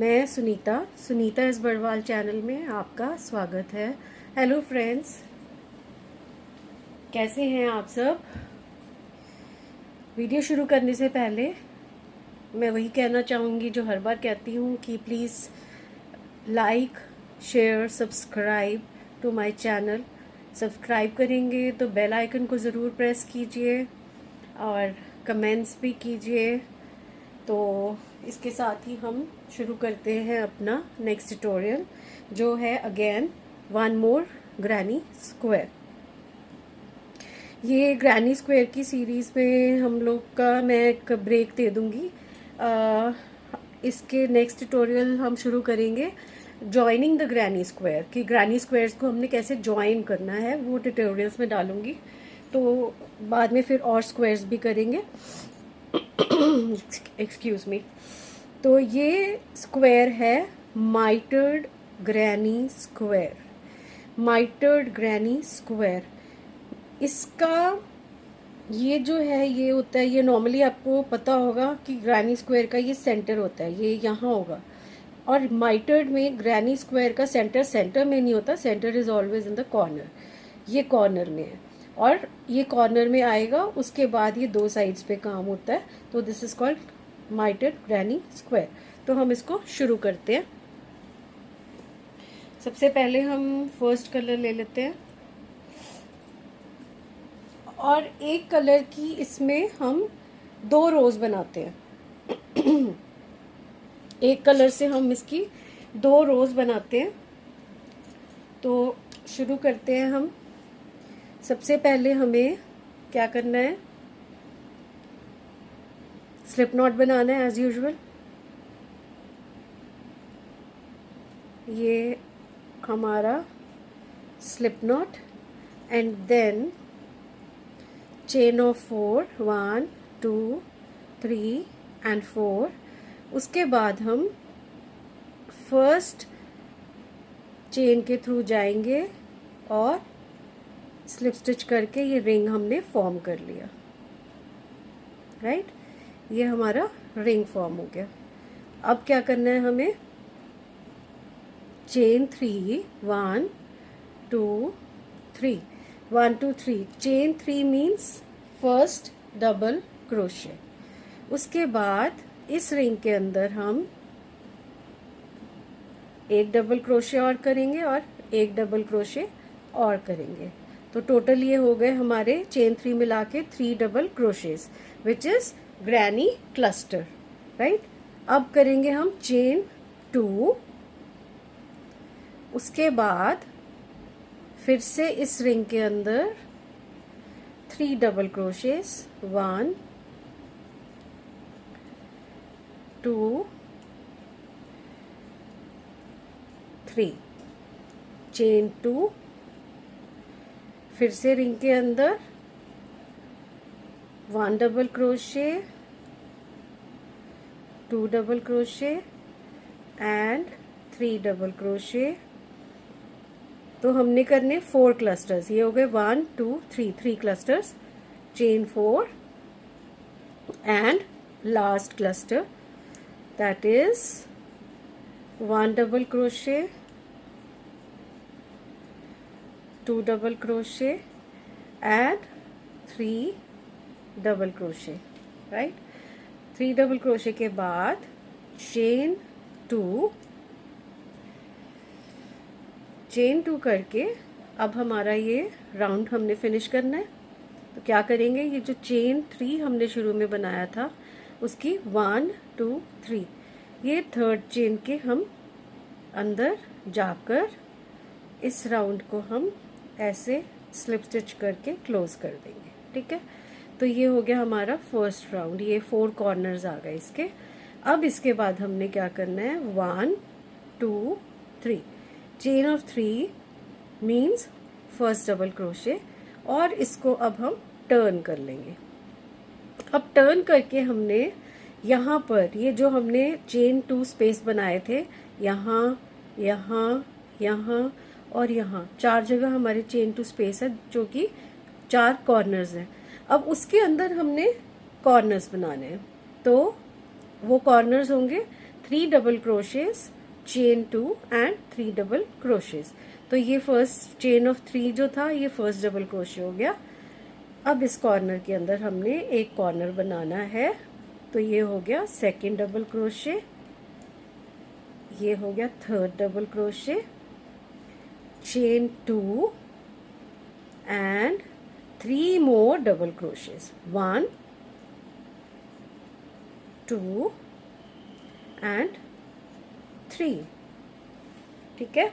मैं सुनीता इस बड़वाल चैनल में आपका स्वागत है। हेलो फ्रेंड्स, कैसे हैं आप सब। वीडियो शुरू करने से पहले मैं वही कहना चाहूँगी जो हर बार कहती हूँ कि please like, share, subscribe to my channel. Subscribe करेंगे तो बेल आइकन को ज़रूर प्रेस कीजिए और कमेंट्स भी कीजिए। तो इसके साथ ही हम शुरू करते हैं अपना नेक्स्ट ट्यूटोरियल, जो है again one more granny square. ये ग्रैनी स्क्वायर की सीरीज़ में हम लोग का मैं एक ब्रेक दे दूँगी। इसके नेक्स्ट ट्यूटोरियल हम शुरू करेंगे जॉइनिंग द ग्रैनी स्क्वायर, कि ग्रैनी स्क्वायर्स को हमने कैसे ज्वाइन करना है वो ट्यूटोरियल्स में डालूँगी। तो बाद में फिर और स्क्वायर्स भी करेंगे। Excuse me. तो ये स्क्वायर है माइटर्ड ग्रैनी स्क्वायर। माइटर्ड ग्रैनी स्क्वायर, इसका ये जो है ये होता है, ये नॉर्मली आपको पता होगा कि ग्रैनी स्क्वायर का ये सेंटर होता है, ये यहाँ होगा। और माइटर्ड में ग्रैनी स्क्वायर का सेंटर में नहीं होता, centre is always in the corner. ये कॉर्नर में है और ये कॉर्नर में आएगा, उसके बाद ये दो साइड्स पे काम होता है। तो this is called mitred granny square. तो हम इसको शुरू करते हैं। सबसे पहले हम फर्स्ट कलर ले लेते हैं और एक कलर की इसमें हम दो रोज बनाते हैं। एक कलर से हम इसकी दो रोज बनाते हैं। तो शुरू करते हैं हम। सबसे पहले हमें क्या करना है, स्लिप नॉट बनाना है एज यूजुअल। ये हमारा slip knot and then chain of 4, 1 2 3 and 4। उसके बाद हम फर्स्ट चेन के थ्रू जाएंगे और स्लिप स्टिच करके ये रिंग हमने फॉर्म कर लिया। राइट, ये हमारा रिंग फॉर्म हो गया। अब क्या करना है हमें, chain 3, 1 2 3, 1 2 3। Chain 3 means first double crochet. उसके बाद इस रिंग के अंदर हम एक डबल क्रोशे और करेंगे और एक डबल क्रोशे और करेंगे। तो टोटल ये हो गए हमारे चेन 3 मिला के 3 double crochets, which is granny cluster. Right, अब करेंगे हम चेन 2। उसके बाद फिर से इस रिंग के अंदर 3 डबल क्रोशेस, 1 2 3, चेन 2। फिर से रिंग के अंदर 1 double crochet, 2 double crochet and 3 double crochet. तो हमने करने 4 क्लस्टर्स, ये हो गए 1 2 3, 3 clusters. Chain 4 and last cluster, that is 1 double crochet, 2 double crochet and 3 double crochet. Right, 3 double crochet के बाद चेन 2 करके अब हमारा ये राउंड हमने फिनिश करना है। तो क्या करेंगे, ये जो चेन 3 हमने शुरू में बनाया था उसकी 1 2 3, ये थर्ड चेन के हम अंदर जाकर इस राउंड को हम ऐसे स्लिप स्टिच करके क्लोज कर देंगे। ठीक है, तो ये हो गया हमारा फर्स्ट राउंड। ये 4 कॉर्नर्स आ गए इसके। अब इसके बाद हमने क्या करना है, 1 2 3, chain of 3 means first double crochet, और इसको अब हम टर्न कर लेंगे। अब टर्न करके हमने यहाँ पर ये जो हमने चेन 2 स्पेस बनाए थे, यहाँ यहाँ यहाँ और यहाँ 4 जगह हमारे चेन 2 स्पेस है, जो कि 4 कॉर्नर्स हैं। अब उसके अंदर हमने कॉर्नर्स बनाने हैं। तो वो कॉर्नर्स होंगे 3 double crochets, chain 2 and 3 double crochets. तो ये फर्स्ट चेन ऑफ 3 जो था ये फर्स्ट डबल क्रोशे हो गया। अब इस कॉर्नर के अंदर हमने एक कॉर्नर बनाना है, तो ये हो गया सेकेंड डबल क्रोशे, ये हो गया third double crochet, chain 2 and 3 more double crochets, 1 2 and 3, ठीक है।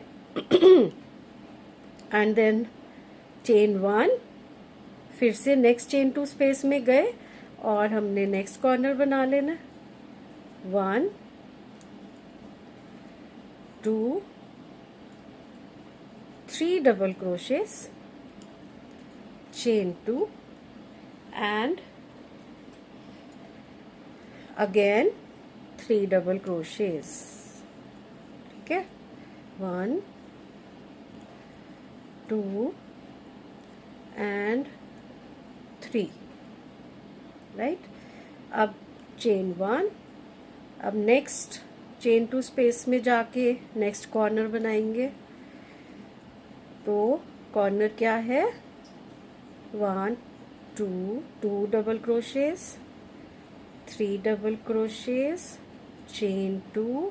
एंड देन चेन 1, फिर से नेक्स्ट चेन 2 स्पेस में गए और हमने नेक्स्ट कॉर्नर बना लेना, 1 2 3 double crochets, chain 2 and again 3 double crochets, ठीक है। 1 2 एंड 3, राइट। अब चेन 1, अब नेक्स्ट चेन 2 स्पेस में जाके नेक्स्ट कॉर्नर बनाएंगे। तो कॉर्नर क्या है, 1 2 2 double crochets, 3 double crochets, chain 2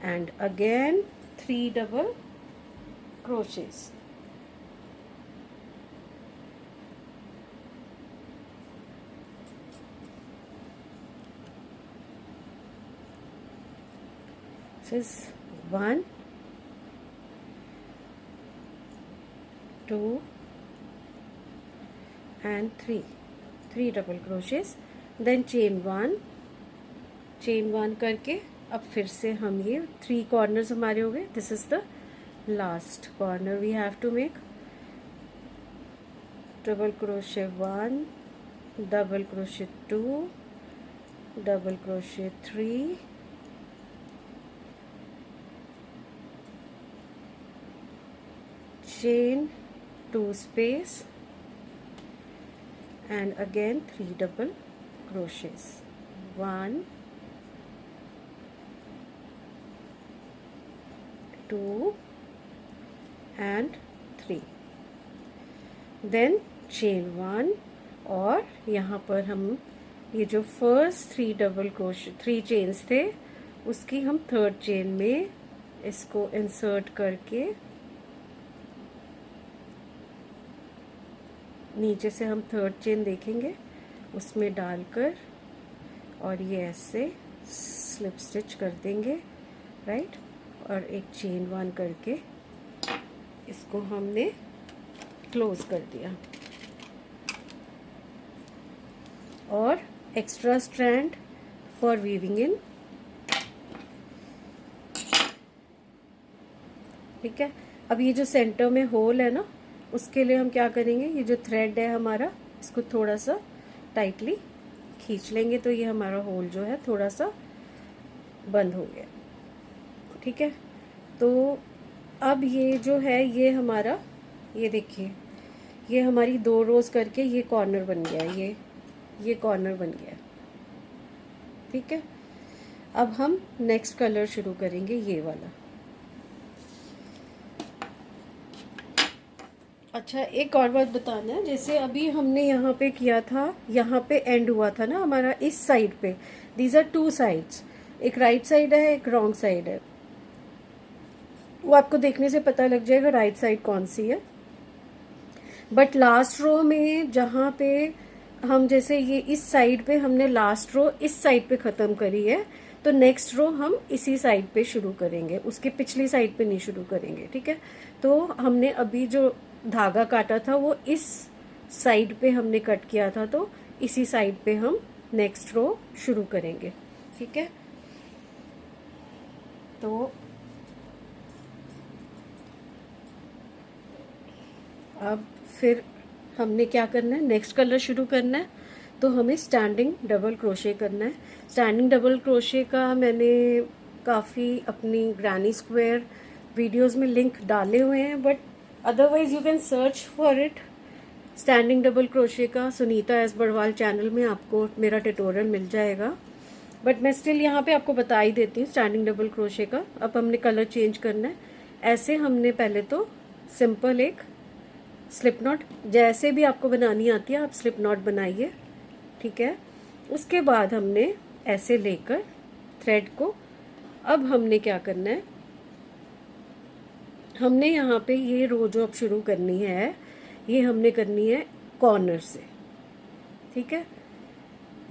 and again 3 double crochets. This is 1 2 and 3 double crochets, then chain 1 करके अब फिर से हम ये 3 कॉर्नर्स हमारे हो गए। This is the last corner we have to make. Double crochet 1, double crochet 2, double crochet 3, chain 2 space and again 3 double crochets, 1 2 and 3, then chain 1 और यहाँ पर हम ये जो फर्स्ट 3 डबल क्रोशे 3 चेन्स थे उसकी हम थर्ड चेन में इसको इंसर्ट करके नीचे से हम थर्ड चेन देखेंगे उसमें डालकर और ये ऐसे स्लिप स्टिच कर देंगे, राइट। और एक चेन 1 करके इसको हमने क्लोज कर दिया और एक्स्ट्रा स्ट्रैंड फॉर वीविंग इन, ठीक है। अब ये जो सेंटर में होल है ना उसके लिए हम क्या करेंगे, ये जो थ्रेड है हमारा इसको थोड़ा सा टाइटली खींच लेंगे तो ये हमारा होल जो है थोड़ा सा बंद हो गया, ठीक है। तो अब ये जो है ये हमारा, ये देखिए ये हमारी 2 रोज करके ये कॉर्नर बन गया, ये कॉर्नर बन गया, ठीक है। अब हम नेक्स्ट कलर शुरू करेंगे, ये वाला। अच्छा एक और बात बताना है, जैसे अभी हमने यहाँ पे किया था, यहाँ पे एंड हुआ था ना हमारा इस साइड पे, दीज आर 2 साइड्स, एक राइट साइड है एक रॉन्ग साइड है, वो आपको देखने से पता लग जाएगा राइट साइड कौन सी है। बट लास्ट रो में जहाँ पे हम जैसे ये इस साइड पे हमने लास्ट रो इस साइड पे ख़त्म करी है, तो नेक्स्ट रो हम इसी साइड पे शुरू करेंगे, उसके पिछली साइड पे नहीं शुरू करेंगे, ठीक है। तो हमने अभी जो धागा काटा था वो इस साइड पे हमने कट किया था, तो इसी साइड पे हम नेक्स्ट रो शुरू करेंगे, ठीक है। तो अब फिर हमने क्या करना है, नेक्स्ट कलर शुरू करना है, तो हमें स्टैंडिंग डबल क्रोशे करना है। स्टैंडिंग डबल क्रोशे का मैंने काफ़ी अपनी ग्रैनी स्क्वायर वीडियोस में लिंक डाले हुए हैं, but otherwise you can search for it. Standing double crochet का सुनीता एस बड़वाल चैनल में आपको मेरा ट्यूटोरियल मिल जाएगा। बट मैं स्टिल यहाँ पे आपको बता ही देती हूँ स्टैंडिंग डबल क्रोशे का। अब हमने कलर चेंज करना है। ऐसे हमने पहले तो सिंपल एक स्लिप नॉट, जैसे भी आपको बनानी आती है आप स्लिप नॉट बनाइए, ठीक है। उसके बाद हमने ऐसे लेकर थ्रेड को, अब हमने क्या करना है, हमने यहाँ पे ये रो जो अब शुरू करनी है, ये हमने करनी है कॉर्नर से, ठीक है।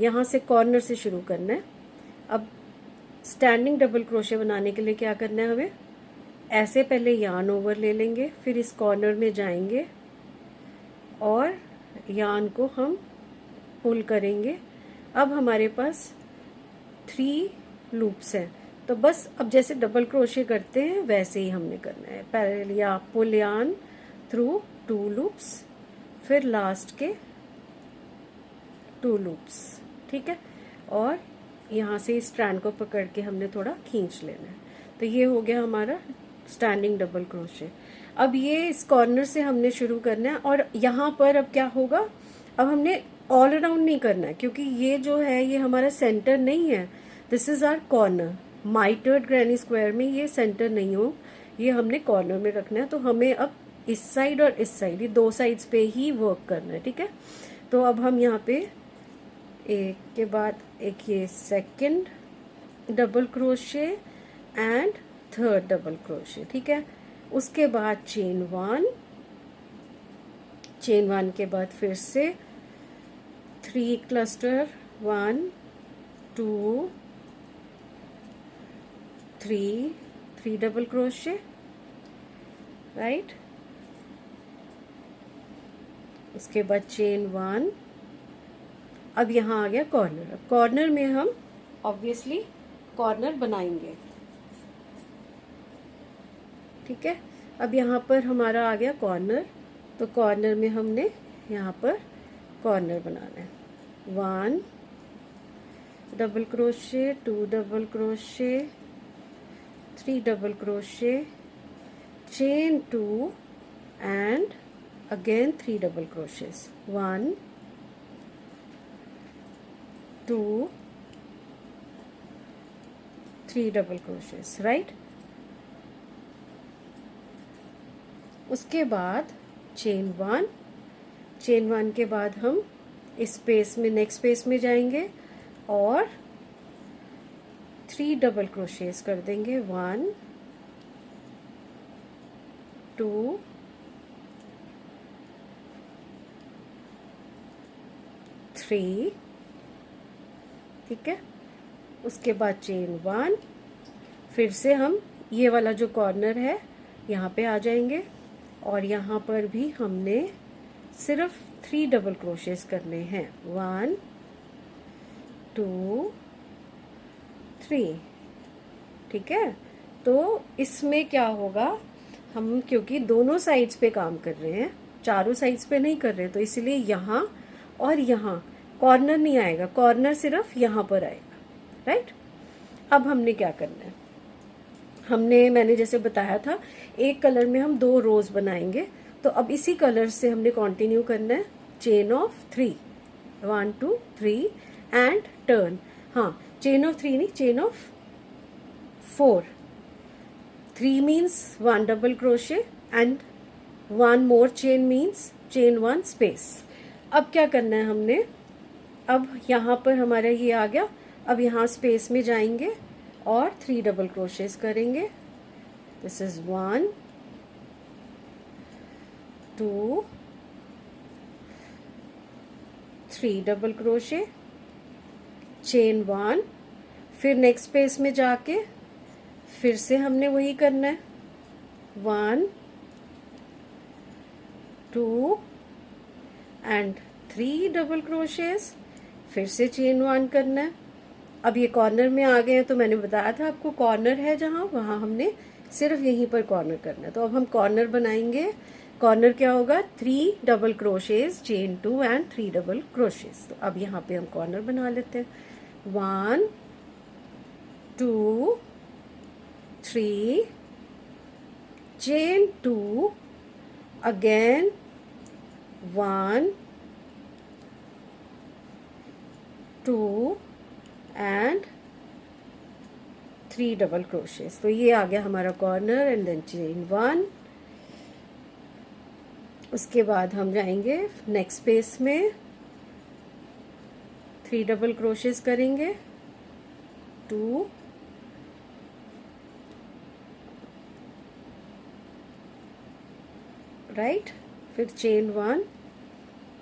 यहाँ से कॉर्नर से शुरू करना है। अब स्टैंडिंग डबल क्रोशे बनाने के लिए क्या करना है, हमें ऐसे पहले यार्न ओवर ले लेंगे, फिर इस कॉर्नर में जाएंगे और यार्न को हम पुल करेंगे। अब हमारे पास 3 लूप्स हैं, तो बस अब जैसे डबल क्रोशे करते हैं वैसे ही हमने करना है। पहले या पुल यार्न थ्रू 2 लूप्स, फिर लास्ट के 2 लूप्स, ठीक है। और यहाँ से इस स्ट्रैंड को पकड़ के हमने थोड़ा खींच लेना है। तो ये हो गया हमारा स्टैंडिंग डबल क्रोशे। अब ये इस कॉर्नर से हमने शुरू करना है और यहाँ पर अब क्या होगा, अब हमने ऑल अराउंड नहीं करना है क्योंकि ये जो है ये हमारा सेंटर नहीं है। This is our corner. Mitred granny square में ये सेंटर नहीं हो, ये हमने कॉर्नर में रखना है। तो हमें अब इस साइड और इस साइड, ये 2 साइड्स पे ही वर्क करना है, ठीक है। तो अब हम यहाँ पे एक के बाद एक ये second double crochet and third double crochet, ठीक है। उसके बाद चेन 1 के बाद फिर से 3 क्लस्टर, 1 2 3 डबल क्रोशे, राइट। उसके बाद चेन 1। अब यहाँ आ गया कॉर्नर। अब कॉर्नर में हम ऑब्वियसली कॉर्नर बनाएंगे, ठीक है। अब यहाँ पर हमारा आ गया कॉर्नर, तो कॉर्नर में हमने यहाँ पर कॉर्नर बनाना है। 1 double crochet, 2 double crochet, 3 double crochet, chain 2 and again 3 double crochets, 1 2 3 double crochets, right. उसके बाद चेन 1 के बाद हम इस स्पेस में, नेक्स्ट स्पेस में जाएंगे और 3 डबल क्रोशेस कर देंगे, 1 2 3, ठीक है। उसके बाद चेन 1, फिर से हम ये वाला जो कॉर्नर है यहाँ पे आ जाएंगे और यहाँ पर भी हमने सिर्फ 3 डबल क्रोशेस करने हैं, 1 2 3, ठीक है। तो इसमें क्या होगा, हम क्योंकि दोनों साइड्स पे काम कर रहे हैं, चारों साइड्स पे नहीं कर रहे, तो इसलिए यहाँ और यहाँ कॉर्नर नहीं आएगा, कॉर्नर सिर्फ यहाँ पर आएगा, राइट। अब हमने क्या करना है, मैंने जैसे बताया था एक कलर में हम 2 रोज बनाएंगे, तो अब इसी कलर से हमने कंटिन्यू करना है। Chain of 3, 1 2 3 and turn. हाँ, चेन ऑफ 3 नहीं, chain of 4। 3 means 1 double crochet and 1 more chain means chain 1 space. अब क्या करना है हमने, अब यहाँ पर हमारा ये आ गया, अब यहाँ स्पेस में जाएंगे और 3 डबल क्रोशेस करेंगे। This is 1 2 3 double crochet, chain 1, फिर नेक्स्ट स्पेस में जाके फिर से हमने वही करना है, 1 2 एंड 3 डबल क्रोशेस, फिर से चेन 1 करना है। अब ये कॉर्नर में आ गए हैं, तो मैंने बताया था आपको कॉर्नर है जहाँ, वहाँ हमने सिर्फ यहीं पर कॉर्नर करना है। तो अब हम कॉर्नर बनाएंगे। कॉर्नर क्या होगा, 3 double crochets, chain 2 and 3 double crochets. तो अब यहाँ पे हम कॉर्नर बना लेते हैं, 1 2 3 chain 2, again 1 2 and 3 double crochets. तो ये आ गया हमारा कॉर्नर एंड देन चेन 1। उसके बाद हम जाएंगे नेक्स्ट स्पेस में 3 डबल क्रोशेस करेंगे, 2, राइट, फिर चेन 1,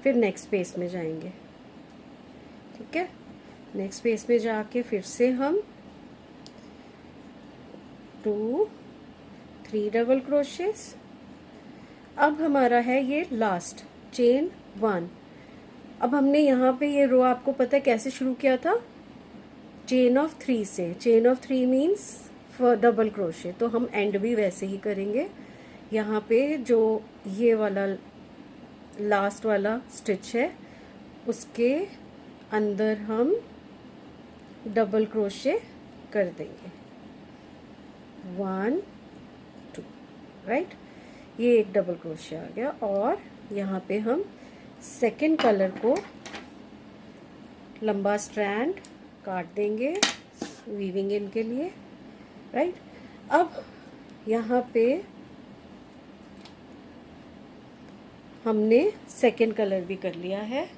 फिर नेक्स्ट स्पेस में जाएंगे। ठीक है, नेक्स्ट स्पेस में जाके फिर से हम 2, 3 डबल क्रोशेस। अब हमारा है ये लास्ट चेन 1। अब हमने यहाँ पे ये रो आपको पता है कैसे शुरू किया था, चेन ऑफ 3 से। Chain of 3 means for double crochet, तो हम एंड भी वैसे ही करेंगे। यहाँ पे जो ये वाला लास्ट वाला स्टिच है उसके अंदर हम डबल क्रोशे कर देंगे, 1, 2, राइट। ये एक डबल क्रोशे आ गया। और यहाँ पे हम सेकंड कलर को लंबा स्ट्रैंड काट देंगे वीविंग इन के लिए, राइट। अब यहाँ पे हमने सेकंड कलर भी कर लिया है।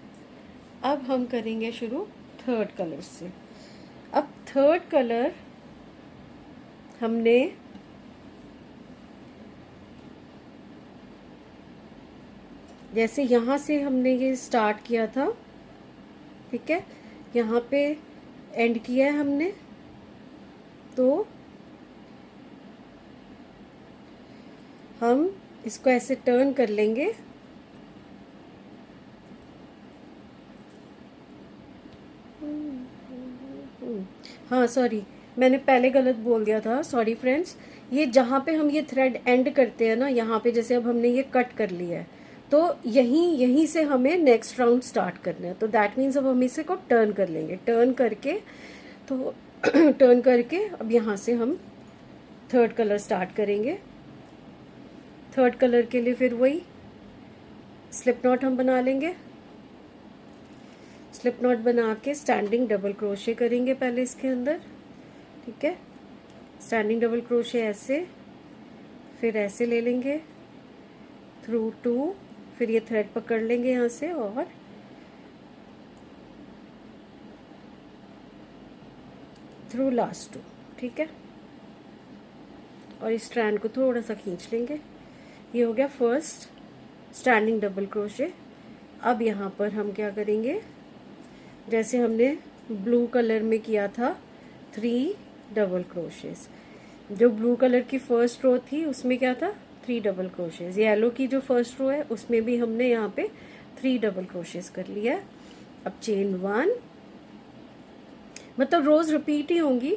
अब हम करेंगे शुरू थर्ड कलर से। अब थर्ड कलर हमने जैसे यहाँ से हमने ये स्टार्ट किया था, ठीक है, यहाँ पे एंड किया है हमने, तो हम इसको ऐसे टर्न कर लेंगे। हाँ सॉरी, मैंने पहले गलत बोल दिया था, सॉरी फ्रेंड्स। ये जहाँ पे हम ये थ्रेड एंड करते हैं ना, यहाँ पे जैसे अब हमने ये कट कर लिया है, तो यहीं से हमें नेक्स्ट राउंड स्टार्ट करना है। तो दैट मीन्स अब हम इसे को टर्न कर लेंगे, टर्न करके, तो टर्न करके अब यहाँ से हम थर्ड कलर स्टार्ट करेंगे। थर्ड कलर के लिए फिर वही स्लिप नॉट हम बना लेंगे। स्लिप नॉट बना के स्टैंडिंग डबल क्रोशे करेंगे पहले इसके अंदर, ठीक है। स्टैंडिंग डबल क्रोशे ऐसे, फिर ऐसे ले लेंगे थ्रू 2, फिर ये थ्रेड पकड़ लेंगे यहाँ से और थ्रू लास्ट 2, ठीक है। और इस स्ट्रैंड को थोड़ा सा खींच लेंगे। ये हो गया फर्स्ट स्टैंडिंग डबल क्रोशे। अब यहाँ पर हम क्या करेंगे, जैसे हमने ब्लू कलर में किया था 3 डबल क्रोशेस। जो ब्लू कलर की फर्स्ट रो थी उसमें क्या था, 3 डबल क्रोशेस। येलो की जो फर्स्ट रो है उसमें भी हमने यहाँ पे 3 डबल क्रोशेस कर लिया। अब चेन 1, मतलब रोज रिपीट ही होंगी।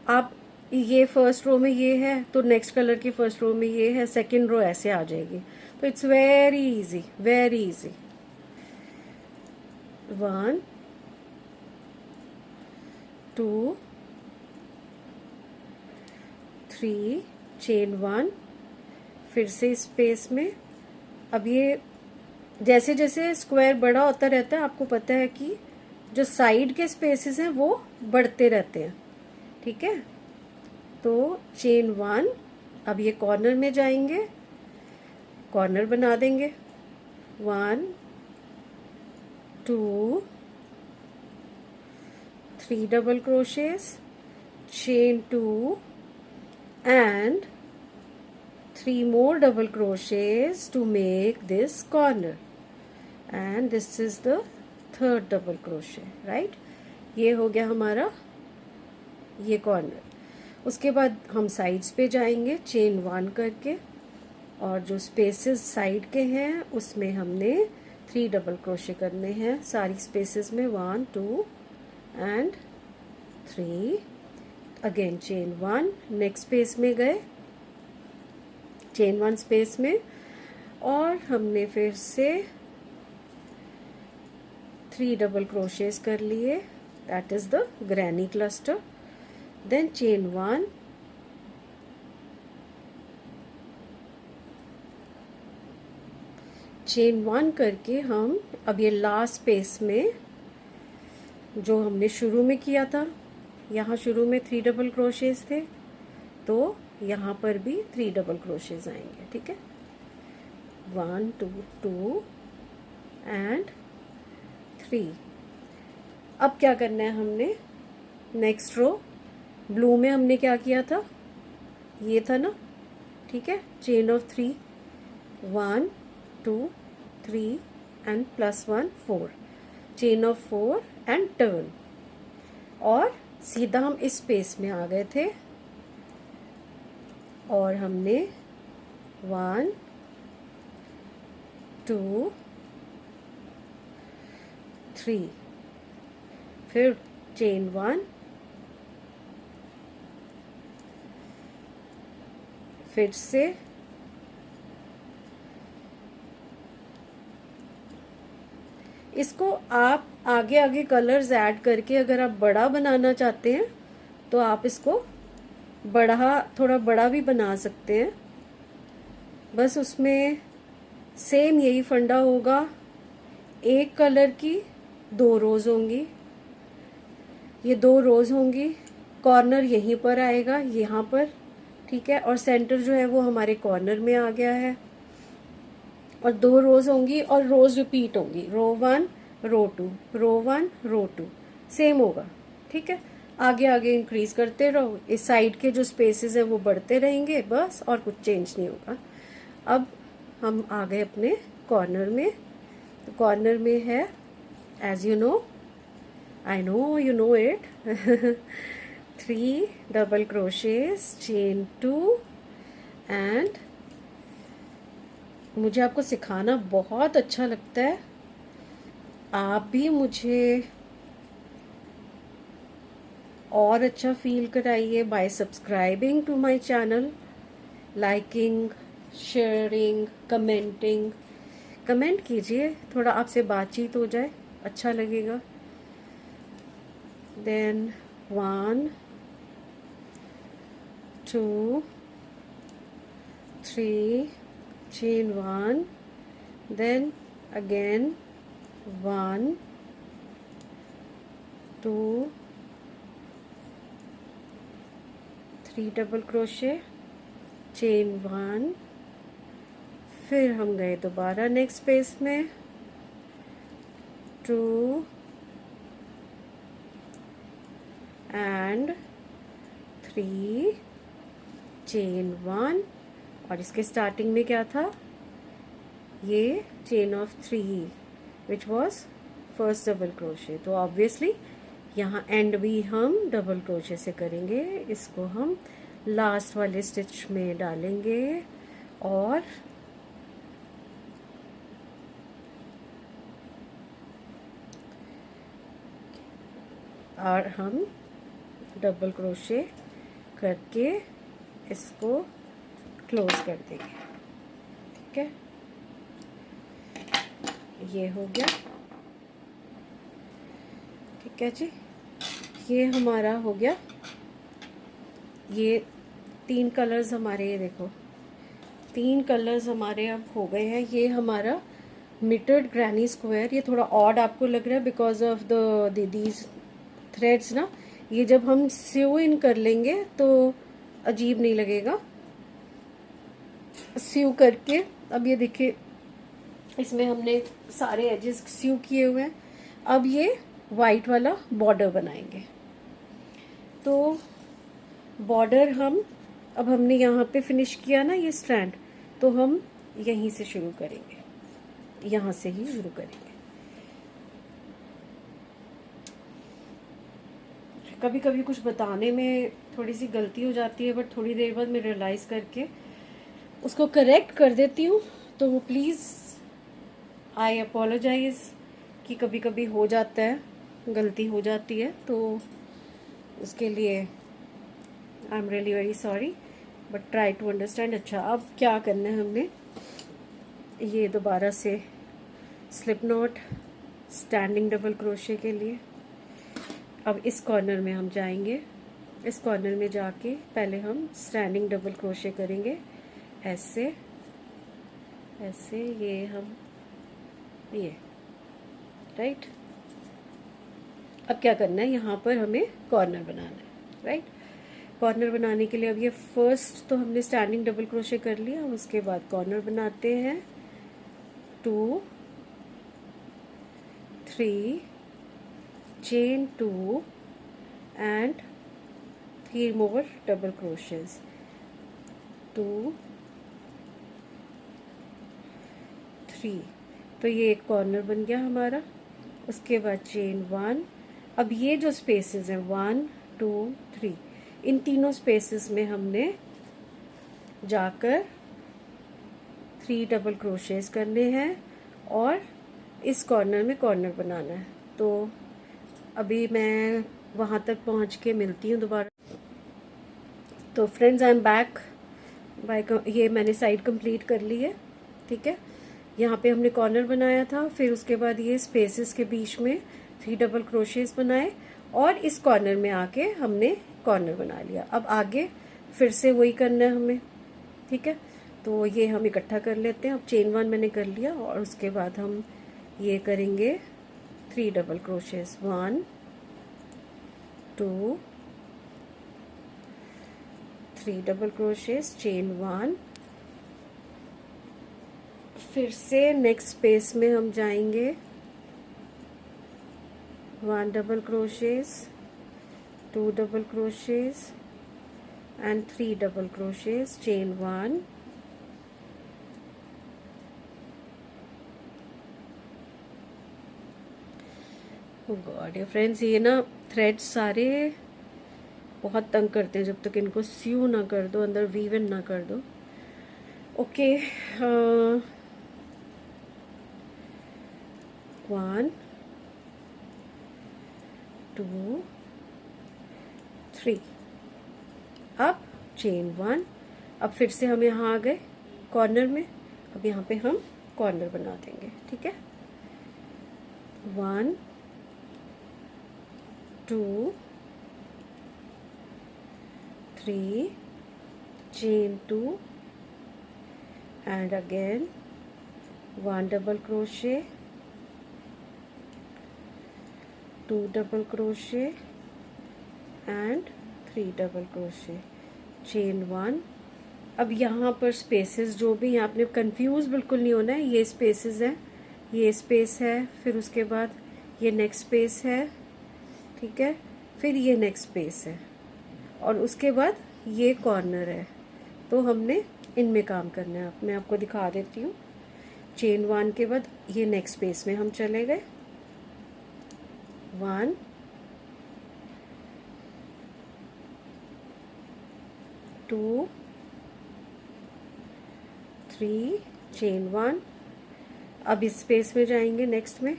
आप ये फर्स्ट रो में ये है तो नेक्स्ट कलर की फर्स्ट रो में ये है, सेकेंड रो ऐसे आ जाएगी। तो it's very easy, very easy. 1, 2, 3, chain 1, फिर से स्पेस में। अब ये जैसे जैसे स्क्वायर बड़ा होता रहता है, आपको पता है कि जो साइड के स्पेसेस हैं वो बढ़ते रहते हैं, ठीक है। तो चेन 1, अब ये कॉर्नर में जाएंगे, कॉर्नर बना देंगे, 1, 2, 3 double crochets, chain 2 and 3 more double crochets to make this corner, and this is the third double crochet, right। ये हो गया हमारा ये कॉर्नर। उसके बाद हम साइड्स पे जाएंगे चेन 1 करके, और जो स्पेसेस साइड के हैं उसमें हमने 3 डबल क्रोशे करने हैं सारी स्पेसेस में, 1, 2 and 3। Again chain 1, next space में गए, चेन 1 स्पेस में, और हमने फिर से 3 डबल क्रोशेस कर लिए, that is the granny cluster. Then chain 1, chain 1 करके हम अब ये लास्ट स्पेस में जो हमने शुरू में किया था यहाँ शुरू में 3 डबल क्रोशेज थे, तो यहाँ पर भी 3 डबल क्रोशेज आएंगे। ठीक है, 1 2 2 एंड 3। अब क्या करना है हमने, नेक्स्ट रो ब्लू में हमने क्या किया था, ये था ना। ठीक है, chain of 3, 1 2 3 and +1 4, chain of 4 and turn, और सीधा हम इस स्पेस में आ गए थे और हमने 1 2 3, फिर चेन 1, फिर से इसको आप आगे आगे कलर्स ऐड करके अगर आप बड़ा बनाना चाहते हैं तो आप इसको थोड़ा बड़ा भी बना सकते हैं। बस उसमें सेम यही फंडा होगा, एक कलर की 2 रोज होंगी, ये 2 रोज होंगी, कॉर्नर यहीं पर आएगा, यहाँ पर। ठीक है, और सेंटर जो है वो हमारे कॉर्नर में आ गया है, और 2 रोज होंगी और रोज रिपीट होंगी, रो 1 रो 2 रो 1 रो 2, सेम होगा। ठीक है, आगे आगे इंक्रीज करते रहो, इस साइड के जो स्पेसेस है वो बढ़ते रहेंगे बस, और कुछ चेंज नहीं होगा। अब हम आ गए अपने कॉर्नर में, तो कॉर्नर में है, as you know, I know you know it, 3 double crochets, chain 2 and मुझे आपको सिखाना बहुत अच्छा लगता है। आप भी मुझे और अच्छा फील कराइए by subscribing to my channel, liking, sharing, commenting. Comment कीजिए, थोड़ा आपसे बातचीत हो जाए, अच्छा लगेगा। Then 1 2 3, chain 1, then again 1 2 3 double crochet, chain 1, फिर हम गए दोबारा नेक्स्ट स्पेस में, 2 एंड 3, चेन 1, और इसके स्टार्टिंग में क्या था, ये chain of 3 which was first double crochet. तो ऑब्वियसली यहाँ एंड भी हम डबल क्रोशे से करेंगे, इसको हम लास्ट वाले स्टिच में डालेंगे और हम डबल क्रोशे करके इसको क्लोज कर देंगे। ठीक है, ये हो गया। ठीक है जी, ये हमारा हो गया। ये 3 कलर्स हमारे, ये देखो 3 कलर्स हमारे अब हो गए हैं। ये हमारा मिटेड ग्रैनी स्क्वायर, ये थोड़ा ऑड आपको लग रहा है बिकॉज ऑफ दीज थ्रेड्स ना, ये जब हम स्यू इन कर लेंगे तो अजीब नहीं लगेगा स्यू करके। अब ये देखिए, इसमें हमने सारे एजेस स्यू किए हुए हैं। अब ये वाइट वाला बॉर्डर बनाएंगे, तो बॉर्डर अब हमने यहाँ पे फिनिश किया ना ये स्ट्रैंड, तो हम यहीं से शुरू करेंगे, यहाँ से ही शुरू करेंगे। कभी कभी कुछ बताने में थोड़ी सी गलती हो जाती है, बट थोड़ी देर बाद मैं रियलाइज़ करके उसको करेक्ट कर देती हूँ। तो प्लीज़ आई अपोलोजाइज़ कि कभी कभी हो जाता है, गलती हो जाती है, तो उसके लिए I am really very sorry, but try to understand. अच्छा, अब क्या करना है हमने, ये दोबारा से slip knot, standing double crochet के लिए। अब इस कॉर्नर में हम जाएंगे, इस कॉर्नर में जाके पहले हम स्टैंडिंग डबल क्रोशे करेंगे, ऐसे ऐसे, ये हम ये राइट, अब क्या करना है, यहाँ पर हमें कॉर्नर बनाना है, राइट। कॉर्नर बनाने के लिए अब ये फर्स्ट तो हमने स्टैंडिंग डबल क्रोशे कर लिया, उसके बाद कॉर्नर बनाते हैं 2 3 chain 2 and 3 more double crochets 2 3। तो ये एक कॉर्नर बन गया हमारा। उसके बाद चेन 1। अब ये जो स्पेसेस हैं 1 2 3, इन तीनों स्पेसेस में हमने जाकर 3 डबल क्रोशेस करने हैं और इस कॉर्नर में कॉर्नर बनाना है। तो अभी मैं वहाँ तक पहुँच के मिलती हूँ दोबारा। तो friends, I am back by. ये मैंने साइड कंप्लीट कर ली है, ठीक है। यहाँ पे हमने कॉर्नर बनाया था, फिर उसके बाद ये स्पेसेस के बीच में 3 डबल क्रोशेस बनाए और इस कॉर्नर में आके हमने कॉर्नर बना लिया। अब आगे फिर से वही करना है हमें, ठीक है। तो ये हम इकट्ठा कर लेते हैं। अब चेन 1 मैंने कर लिया और उसके बाद हम ये करेंगे 3 double crochets 1 2 3 double crochets chain 1। फिर से नेक्स्ट स्पेस में हम जाएंगे 1 double crochets 2 double crochets and 3 double crochets chain 1। Oh god ये फ्रेंड्स, ये ना थ्रेड्स सारे बहुत तंग करते हैं जब तक इनको स्यू ना कर दो, अंदर वीव इन ना कर दो। ओके, 1 2 3। अब चेन 1। अब फिर से हम यहाँ आ गए कॉर्नर में। अब यहाँ पे हम कॉर्नर बना देंगे, ठीक है। 1 2 3 chain 2 and again 1 double crochet 2 double crochet and 3 double crochet chain 1। अब यहाँ पर स्पेसेस जो भी, यहाँ आपने कंफ्यूज बिल्कुल नहीं होना है। ये स्पेसेस हैं, ये स्पेस है, फिर उसके बाद ये नेक्स्ट स्पेस है, ठीक है, फिर ये नेक्स्ट स्पेस है और उसके बाद ये कॉर्नर है। तो हमने इनमें काम करना है। मैं आपको दिखा देती हूँ। चेन 1 के बाद ये नेक्स्ट स्पेस में हम चले गए 1 2 3 चेन 1। अब इस स्पेस में जाएंगे नेक्स्ट में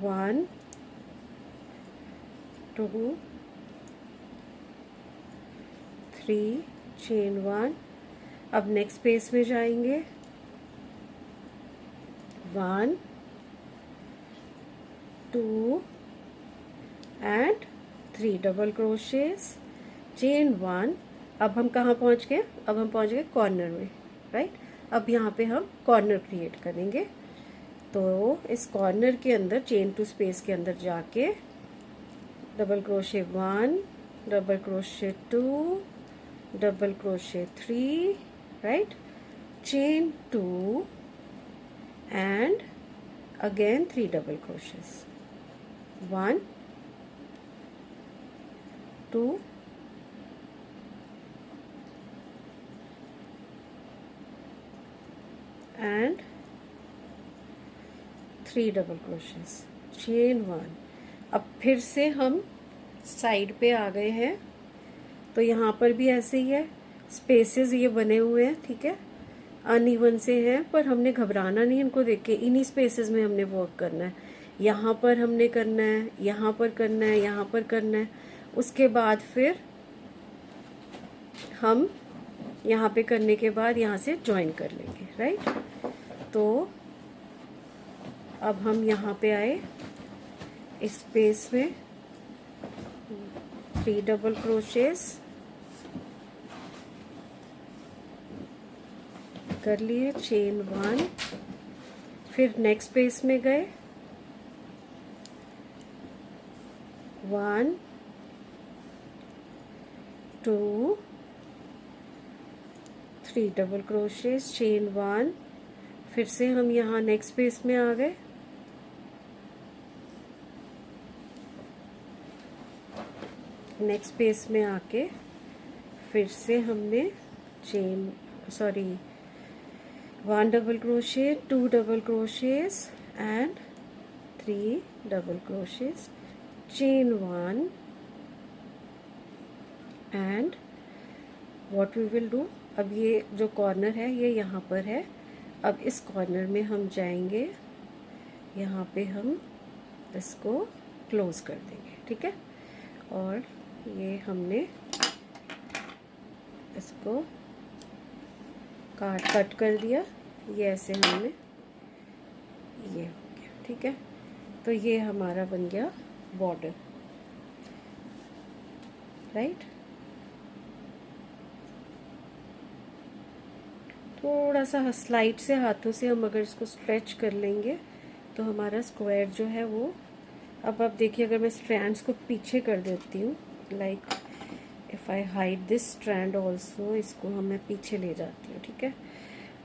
1 2 3 चेन 1। अब नेक्स्ट स्पेस में जाएंगे 1 2 एंड 3 डबल क्रोशेस चेन 1। अब हम कहाँ पहुँच गए? अब हम पहुँच गए कॉर्नर में, राइट। अब यहाँ पे हम कॉर्नर क्रिएट करेंगे। तो इस कॉर्नर के अंदर चेन 2 स्पेस के अंदर जाके double crochet 1 double crochet 2 double crochet 3, right, chain 2 and again 3 double crochets 1 2 and 3 double crochets chain 1। अब फिर से हम साइड पे आ गए हैं। तो यहाँ पर भी ऐसे ही है, स्पेसेस ये बने हुए हैं, ठीक है, अनइवन से हैं, पर हमने घबराना नहीं इनको देख के। इन्हीं स्पेसेस में हमने वर्क करना है। यहाँ पर हमने करना है, यहाँ पर करना है, यहाँ पर करना है। उसके बाद फिर हम यहाँ पे करने के बाद यहाँ से ज्वाइन कर लेंगे, राइट। तो अब हम यहाँ पे आए इस स्पेस में 3 डबल क्रोशेस कर लिए चेन 1। फिर नेक्स्ट स्पेस में गए 1 2 3 डबल क्रोशेस, चेन 1, फिर से हम यहाँ नेक्स्ट स्पेस में आ गए, नेक्स्ट स्पेस में आके फिर से हमने chain 1 double crochet, 2 double crochets and 3 double crochets, chain 1 and what we will do, अब ये जो कॉर्नर है ये यहाँ पर है, अब इस कॉर्नर में हम जाएंगे, यहाँ पे हम इसको क्लोज कर देंगे, ठीक है। और ये हमने इसको कट कर दिया, ये ऐसे हमने ये हो गया, ठीक है। तो ये हमारा बन गया बॉर्डर, राइट। थोड़ा सा स्लाइड से हाथों से हम अगर इसको स्ट्रेच कर लेंगे तो हमारा स्क्वायर जो है वो, अब आप देखिए अगर मैं स्ट्रैंड्स को पीछे कर देती हूँ, like if I hide this strand also, इसको हम मैं पीछे ले जाती हूँ, ठीक है।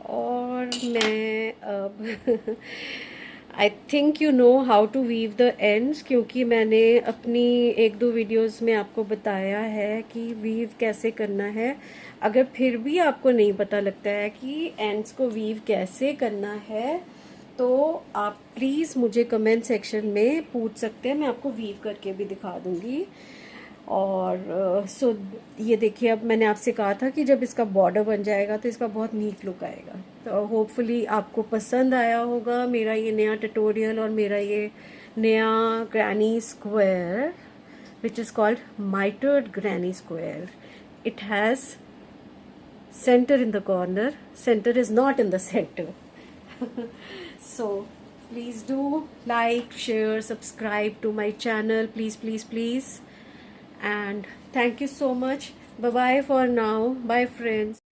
और मैं अब I think you know how to weave the ends, क्योंकि मैंने अपनी 1-2 वीडियोस में आपको बताया है कि वीव कैसे करना है। अगर फिर भी आपको नहीं पता लगता है कि एंड्स को वीव कैसे करना है, तो आप प्लीज़ मुझे कमेंट सेक्शन में पूछ सकते हैं, मैं आपको वीव करके भी दिखा दूँगी। और सो ये देखिए, अब मैंने आपसे कहा था कि जब इसका बॉर्डर बन जाएगा तो इसका बहुत नीट लुक आएगा। तो होपफुली आपको पसंद आया होगा मेरा ये नया ट्यूटोरियल और मेरा ये नया granny square, which is called mitred granny square. It has center in the corner, center is not in the center. So please do like, share, subscribe to my channel, please, and thank you so much. Bye bye for now. Bye friends.